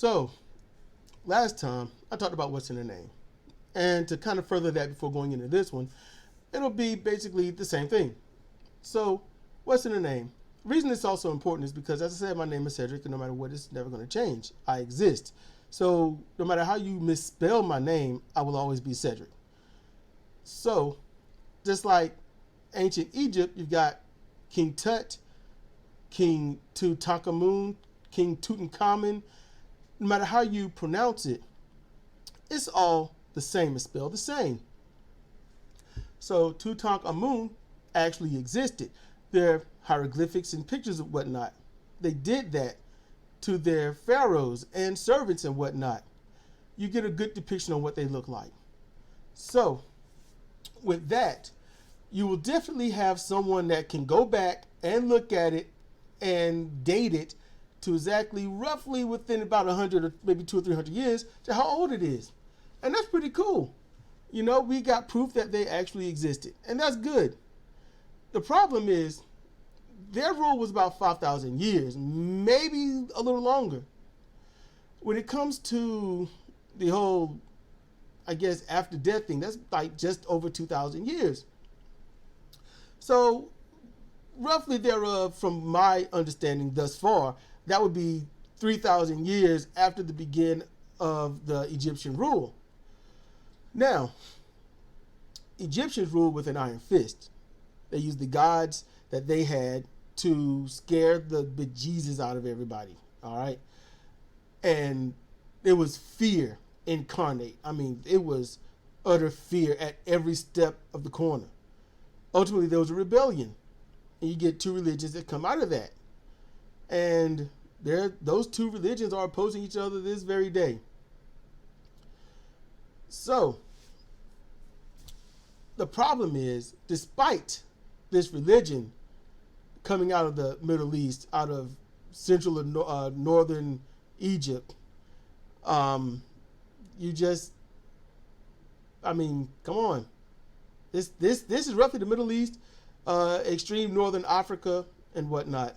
So, last time I talked about what's in a name. And to kind of further that before going into this one, it'll be basically the same thing. So, what's in a name? The reason it's also important is because, as I said, my name is Cedric, and no matter what, it's never going to change. I exist. So, no matter how you misspell my name, I will always be Cedric. So, just like ancient Egypt, you've got King Tut, King Tutankhamun, King Tutankhamun. No matter how you pronounce it, it's all the same. It's spelled the same. So Tutankhamun actually existed. There are hieroglyphics and pictures of whatnot. They did that to their pharaohs and servants and whatnot. You get a good depiction on what they look like. So with that, you will definitely have someone that can go back and look at it and date it to exactly roughly within about 100 or maybe 200 or 300 years to how old it is. And that's pretty cool. You know, we got proof that they actually existed, and that's good. The problem is their rule was about 5,000 years, maybe a little longer. When it comes to the whole, I guess, after death thing, that's like just over 2,000 years. So roughly thereof, from my understanding thus far, that would be 3,000 years after the beginning of the Egyptian rule. Now, Egyptians ruled with an iron fist. They used the gods that they had to scare the bejesus out of everybody, all right? And it was fear incarnate. I mean, it was utter fear at every step of the corner. Ultimately, there was a rebellion, and you get two religions that come out of that. And those two religions are opposing each other this very day. So, the problem is, despite this religion coming out of the Middle East, out of central and northern Egypt, you just, I mean, come on. This is roughly the Middle East, extreme northern Africa, and whatnot.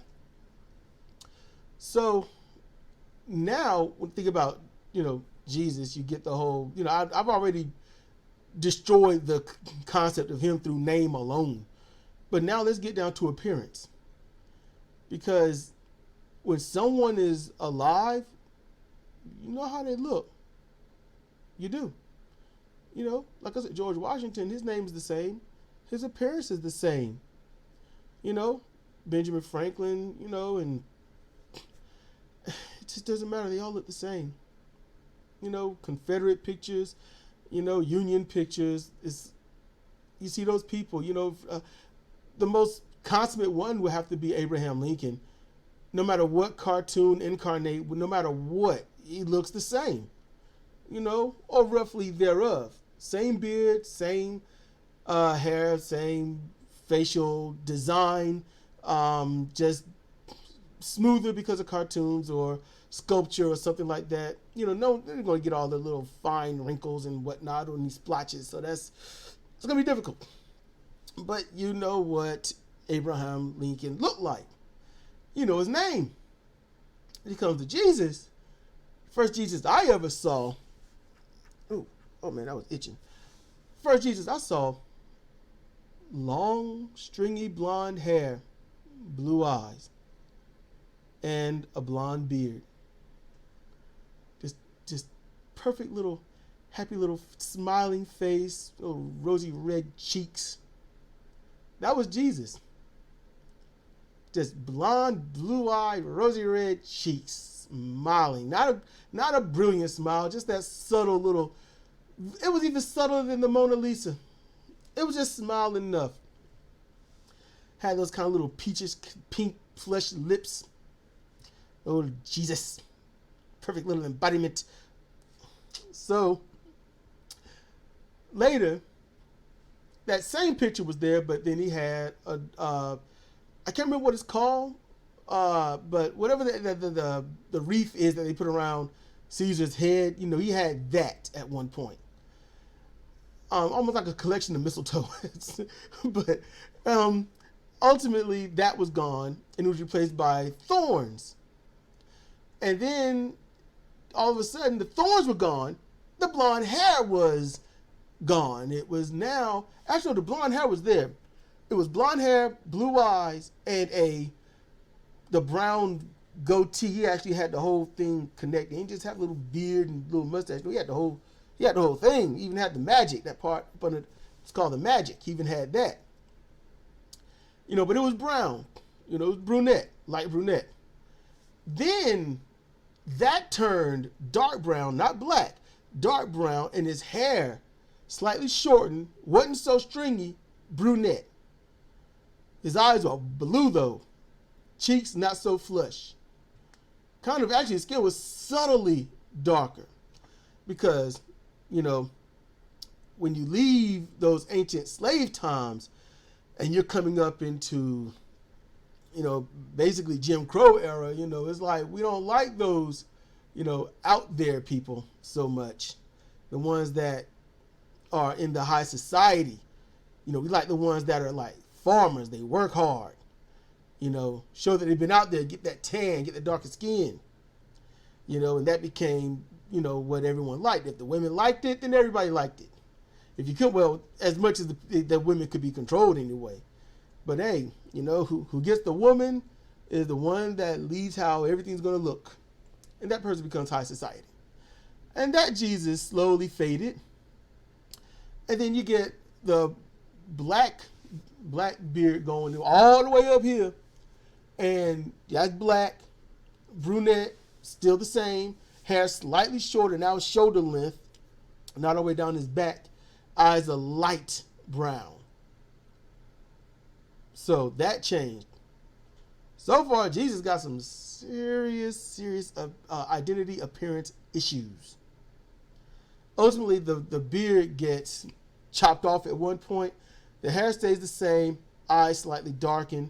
So now, when you think about, Jesus, you get the whole, I've already destroyed the concept of him through name alone. But now let's get down to appearance. Because when someone is alive, you know how they look. You do. Like I said, George Washington, his name is the same. His appearance is the same. Benjamin Franklin, and it just doesn't matter. They all look the same. Confederate pictures, Union pictures. You see those people, the most consummate one would have to be Abraham Lincoln. No matter what cartoon incarnate, no matter what, he looks the same, or roughly thereof. Same beard, same hair, same facial design, just smoother because of cartoons or sculpture or something like that. No, they're going to get all the little fine wrinkles and whatnot on these splotches. So it's going to be difficult. But you know what Abraham Lincoln looked like. You know his name. When it comes to Jesus, first Jesus I ever saw. Oh man, that was itching. First Jesus I saw, long, stringy blonde hair, blue eyes, and a blonde beard. Just perfect little, happy little smiling face, little rosy red cheeks. That was Jesus. Just blonde, blue-eyed, rosy red cheeks, smiling. Not a brilliant smile, just that subtle little. It was even subtler than the Mona Lisa. It was just smiling enough. Had those kind of little peachish, pink, flesh lips. Oh, Jesus. Perfect little embodiment. So, later, that same picture was there, but then he had I can't remember what it's called, but whatever the wreath is that they put around Caesar's head, he had that at one point. Almost like a collection of mistletoe. But ultimately, that was gone, and it was replaced by thorns. And then all of a sudden the thorns were gone. The blonde hair was gone. It was now, actually the blonde hair was there. It was blonde hair, blue eyes, and the brown goatee. He actually had the whole thing connected. He didn't just have a little beard and little mustache. No, he had the whole thing. He even had the magic, that part up under, it's called the magic. He even had that. But it was brown. It was brunette, light brunette. Then that turned dark brown, not black, dark brown, and his hair slightly shortened, wasn't so stringy, brunette. His eyes were blue though, cheeks not so flush. Actually his skin was subtly darker because, when you leave those ancient slave times and you're coming up into, basically Jim Crow era, it's like we don't like those, out there people so much. The ones that are in the high society, we like the ones that are like farmers. They work hard, show that they've been out there, get that tan, get the darker skin, and that became, what everyone liked. If the women liked it, then everybody liked it. If you could, well, as much as the women could be controlled anyway. But hey, who gets the woman is the one that leads how everything's going to look. And that person becomes high society. And that Jesus slowly faded. And then you get the black beard going all the way up here. And that's black, brunette, still the same. Hair slightly shorter, now it's shoulder length, not all the way down his back. Eyes are light brown. So that changed. So far, Jesus got some serious identity appearance issues. Ultimately, the beard gets chopped off at one point. The hair stays the same, eyes slightly darkened.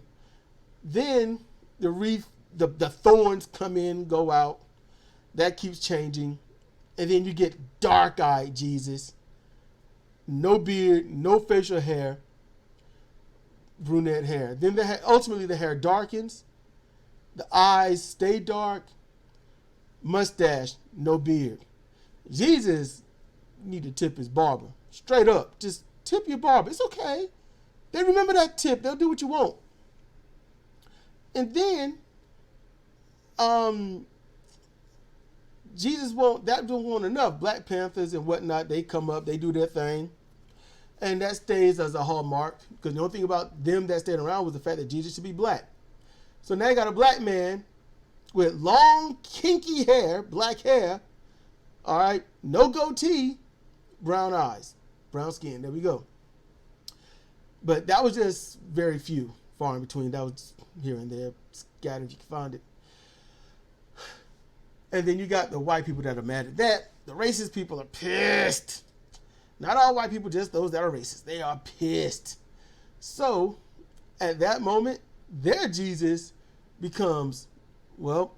Then the thorns come in, go out. That keeps changing. And then you get dark-eyed Jesus. No beard, no facial hair, brunette hair. Then ultimately the hair darkens. The eyes stay dark. Mustache, no beard. Jesus need to tip his barber. Straight up. Just tip your barber. It's okay. They remember that tip. They'll do what you want. And then, Jesus don't want enough. Black Panthers and whatnot, they come up, they do their thing. And that stays as a hallmark. Because the only thing about them that stayed around was the fact that Jesus should be black. So now you got a black man with long, kinky hair, black hair. All right. No goatee, brown eyes, brown skin. There we go. But that was just very few, far in between. That was here and there, scattered if you can find it. And then you got the white people that are mad at that. The racist people are pissed. Not all white people, just those that are racist. They are pissed. So, at that moment, their Jesus becomes, well,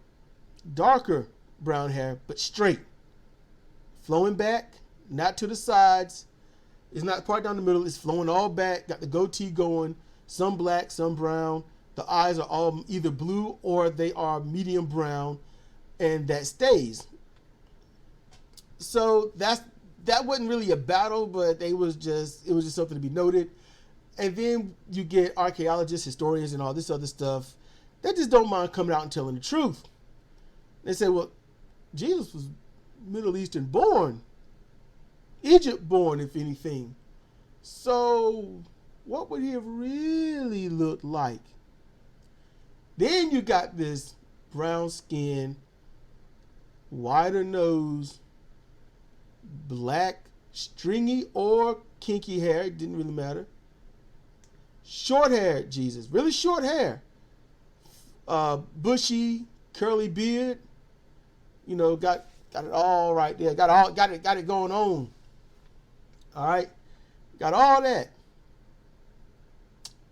darker brown hair, but straight. Flowing back, not to the sides. It's not part down the middle. It's flowing all back. Got the goatee going. Some black, some brown. The eyes are all either blue or they are medium brown. And that stays. So that wasn't really a battle, but it was just something to be noted. And then you get archaeologists, historians, and all this other stuff that just don't mind coming out and telling the truth. They say, well, Jesus was Middle Eastern born, Egypt born, if anything. So what would he have really looked like? Then you got this brown skin, wider nose, black, stringy or kinky hair, it didn't really matter. Short hair, Jesus, really short hair. Bushy, curly beard, got it all right there. Got it going on. All right. Got all that.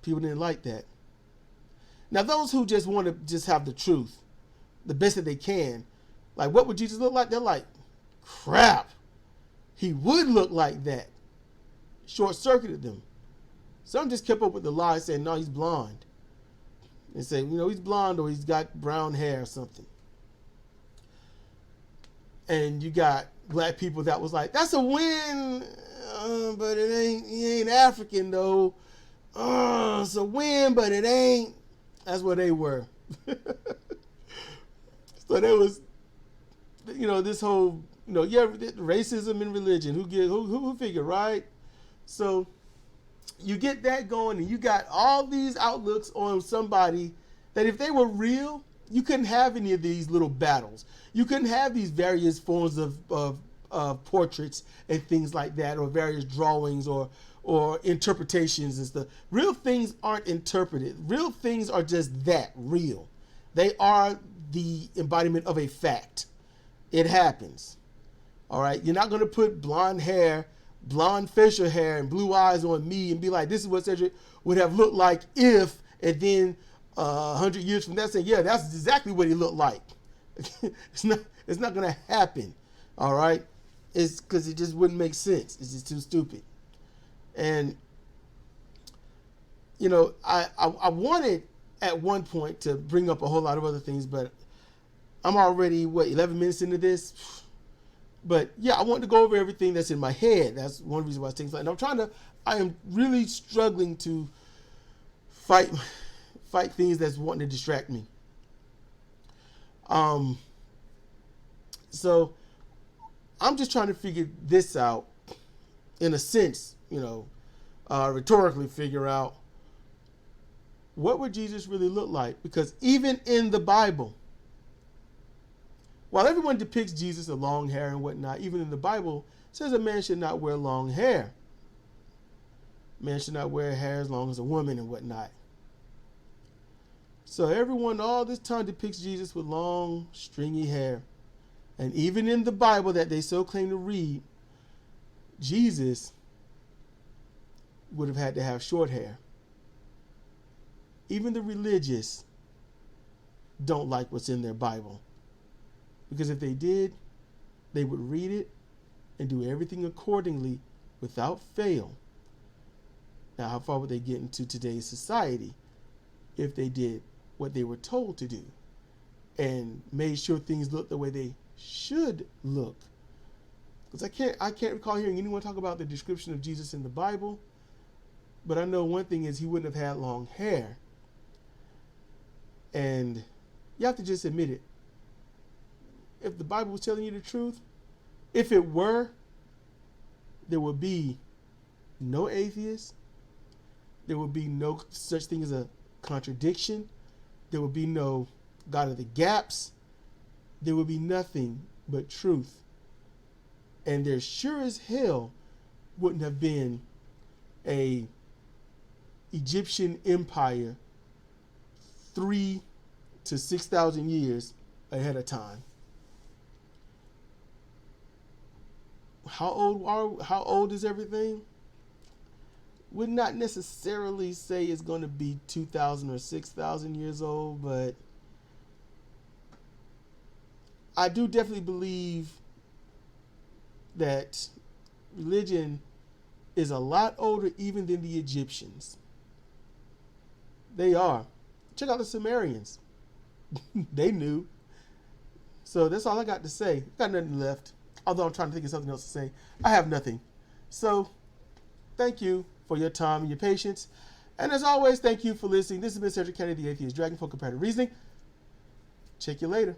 People didn't like that. Now those who just want to just have the truth, the best that they can, like what would Jesus look like? They're like, crap, he would look like that. Short-circuited them. Some just kept up with the lie saying, no, he's blonde. They say, he's blonde or he's got brown hair or something. And you got black people that was like, that's a win, but he ain't African though. It's a win, but it ain't. That's what they were. So there was, this whole, racism and religion. Who figured, right? So you get that going, and you got all these outlooks on somebody that if they were real, you couldn't have any of these little battles. You couldn't have these various forms of portraits and things like that, or various drawings or interpretations and stuff. Real things aren't interpreted. Real things are just that, real. They are the embodiment of a fact. It happens. All right? You're not going to put blonde facial hair and blue eyes on me and be like, this is what Cedric would have looked like if, and then 100 years from that saying, yeah, that's exactly what he looked like. It's not going to happen. All right? It's because it just wouldn't make sense. It's just too stupid. And, I wanted at one point to bring up a whole lot of other things, but I'm already, 11 minutes into this? But yeah, I want to go over everything that's in my head. That's one reason why I was taking something. I am really struggling to fight things that's wanting to distract me. So I'm just trying to figure this out in a sense, rhetorically figure out what would Jesus really look like? Because even in the Bible, while everyone depicts Jesus with long hair and whatnot, even in the Bible, it says a man should not wear long hair. A man should not wear hair as long as a woman and whatnot. So everyone all this time depicts Jesus with long, stringy hair. And even in the Bible that they so claim to read, Jesus would have had to have short hair. Even the religious don't like what's in their Bible. Because if they did, they would read it and do everything accordingly without fail. Now, how far would they get into today's society if they did what they were told to do and made sure things looked the way they should look? Because I can't recall hearing anyone talk about the description of Jesus in the Bible, but I know one thing is he wouldn't have had long hair. And you have to just admit it. If the Bible was telling you the truth, if it were, there would be no atheists. There would be no such thing as a contradiction. There would be no God of the gaps. There would be nothing but truth. And there sure as hell wouldn't have been a Egyptian empire 3,000 to 6,000 years ahead of time. How old is everything? Would not necessarily say it's going to be 2,000 or 6,000 years old, but I do definitely believe that religion is a lot older even than the Egyptians. They are. Check out the Sumerians. They knew. So that's all I got to say. Got nothing left. Although I'm trying to think of something else to say. I have nothing. So thank you for your time and your patience. And as always, thank you for listening. This has been Cedric Kennedy, the Atheist Dragon for Comparative Reasoning. Check you later.